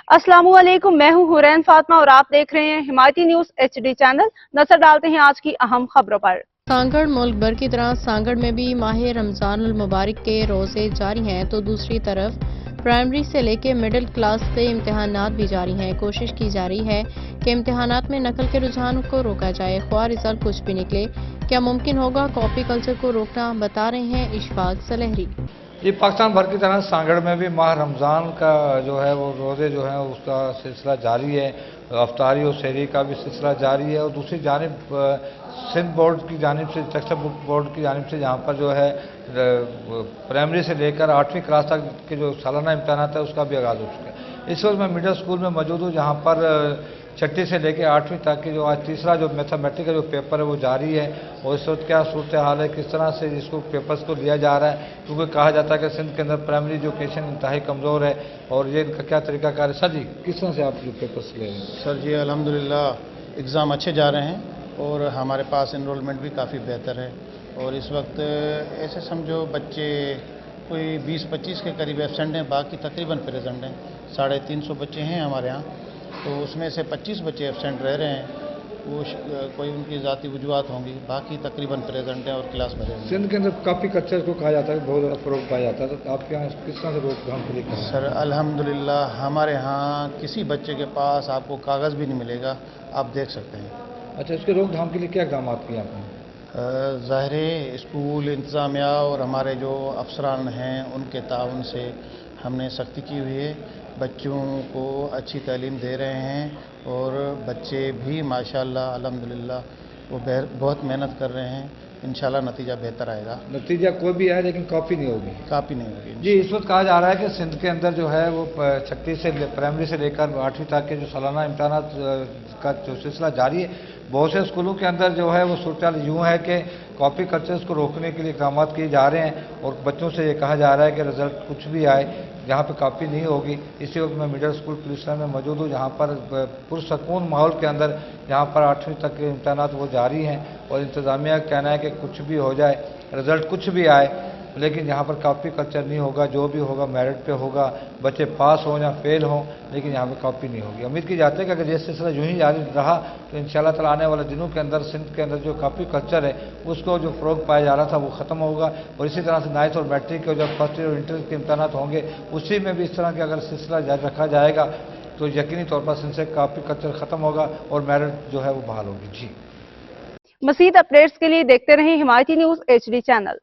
अस्सलामुअलैकुम, मैं हूं हुरैन फातिमा और आप देख रहे हैं हिमायती न्यूज HD चैनल। नजर डालते हैं आज की अहम खबरों पर। सांगड़ मुल्क भर की तरह सांगड़ में भी माह रमजान उल मुबारक के रोजे जारी हैं, तो दूसरी तरफ प्राइमरी से लेकर मिडिल क्लास से इम्तिहानात भी जारी हैं। कोशिश की जा रही है कि इम्तिहानात में नकल के रुझान को रोका जाए, ख्वाह रिजल्ट कुछ भी निकले। क्या मुमकिन होगा कॉपी कल्चर को रोकना, बता रहे हैं इशफाक सलहरी। ये पाकिस्तान भर की तरह सांगड़ में भी माह रमज़ान का जो है वो रोज़े जो है उसका सिलसिला जारी है। अफ्तारी और सहरी का भी सिलसिला जारी है और दूसरी जानिब सिंध बोर्ड की जानिब से, टेक्सट बुक बोर्ड की जानिब से, जहाँ पर जो है प्राइमरी से लेकर 8वीं क्लास तक के जो सालाना इम्तहान है उसका भी आगाज़ हो चुका है। इस वक्त मैं मिडिल स्कूल में मौजूद हूँ, जहाँ पर 6ठी से लेकर 8वीं तक की जो आज तीसरा जो मैथमेटिक्स का जो पेपर है वो जारी है। और इस वक्त क्या सूरत हाल है, किस तरह से इसको पेपर्स को लिया जा रहा है, क्योंकि कहा जाता है कि सिंध के अंदर प्राइमरी एजुकेशन इंतहाई कमज़ोर है और ये इनका क्या तरीक़ाकार है। सर जी, किस तरह से आप जो पेपर्स ले रहे हैं? सर जी, अल्हम्दुलिल्लाह एग्ज़ाम अच्छे जा रहे हैं और हमारे पास इनरोलमेंट भी काफ़ी बेहतर है। और इस वक्त ऐसे समझो बच्चे कोई 20-25 के करीब एब्सेंट हैं, बाकी तकरीबन प्रेजेंट हैं। 350 बच्चे हैं हमारे यहाँ, तो उसमें से 25 बच्चे एब्सेंट रह रहे हैं। वो कोई उनकी ज़ाती वजूहत होंगी, बाकी तकरीबन प्रेजेंट हैं और क्लास में रहेंगे। सिंध के अंदर काफ़ी कल्चर को कहा जाता है बहुत ज़्यादा फ़रोग पाया जाता है, तो आपके यहाँ किस तरह से रोकथाम के लिए करें? सर अल्हम्दुलिल्लाह हमारे यहाँ किसी बच्चे के पास आपको कागज़ भी नहीं मिलेगा, आप देख सकते हैं। अच्छा, इसके रोकथाम के लिए क्या इक़दाम किए आपने? ज़ाहिर स्कूल इंतज़ामिया और हमारे जो अफसरान हैं उनके ताउन से हमने सख्ती की हुई है। बच्चों को अच्छी तालीम दे रहे हैं और बच्चे भी माशाल्लाह अल्हम्दुलिल्लाह वो बहुत मेहनत कर रहे हैं। इंशाल्लाह नतीजा बेहतर आएगा। नतीजा कोई भी आए लेकिन कॉपी नहीं होगी। काफ़ी नहीं होगी जी। इस वक्त कहा जा रहा है कि सिंध के अंदर जो है वो 6ठी से प्राइमरी से लेकर 8वीं तक के जो सालाना इम्तहानात का जो सिलसिला जारी है, बहुत से स्कूलों के अंदर जो है वो सूरत यूँ है कि कॉपी कल्चर्स को रोकने के लिए इक़दाम किए जा रहे हैं और बच्चों से ये कहा जा रहा है कि रिज़ल्ट कुछ भी आए, जहाँ पे कॉपी नहीं होगी। इसी वक्त मैं मिडिल स्कूल पुलिस लाइन में मौजूद हूँ, जहाँ पर पुरसकून माहौल के अंदर जहाँ पर 8वीं तक के इम्तहानात वो जारी हैं और इंतज़ामिया का कहना है कि कुछ भी हो जाए, रिज़ल्ट कुछ भी आए, लेकिन यहाँ पर कॉपी कल्चर नहीं होगा। जो भी होगा मेरिट पे होगा, बच्चे पास हों या फेल हों, लेकिन यहाँ पे कॉपी नहीं होगी। उम्मीद की जाती है कि अगर ये सिलसिला यूँ ही जारी रहा तो इंशाल्लाह ताला आने वाले दिनों के अंदर सिंध के अंदर जो कॉपी कल्चर है उसको जो फ़रोग पाया जा रहा था वो ख़त्म होगा। और इसी तरह से 9th और मैट्रिक के जब फर्स्ट ईयर और इंटर के इम्तहानात होंगे, उसी में भी इस तरह के अगर सिलसिला जारी रखा जाएगा तो यकीनी तौर पर सिंध से कॉपी कल्चर ख़त्म होगा और मेरिट जो है वो बहाल होगी। जी। मज़ीद अपडेट्स के लिए देखते रहें हिमायती न्यूज HD चैनल।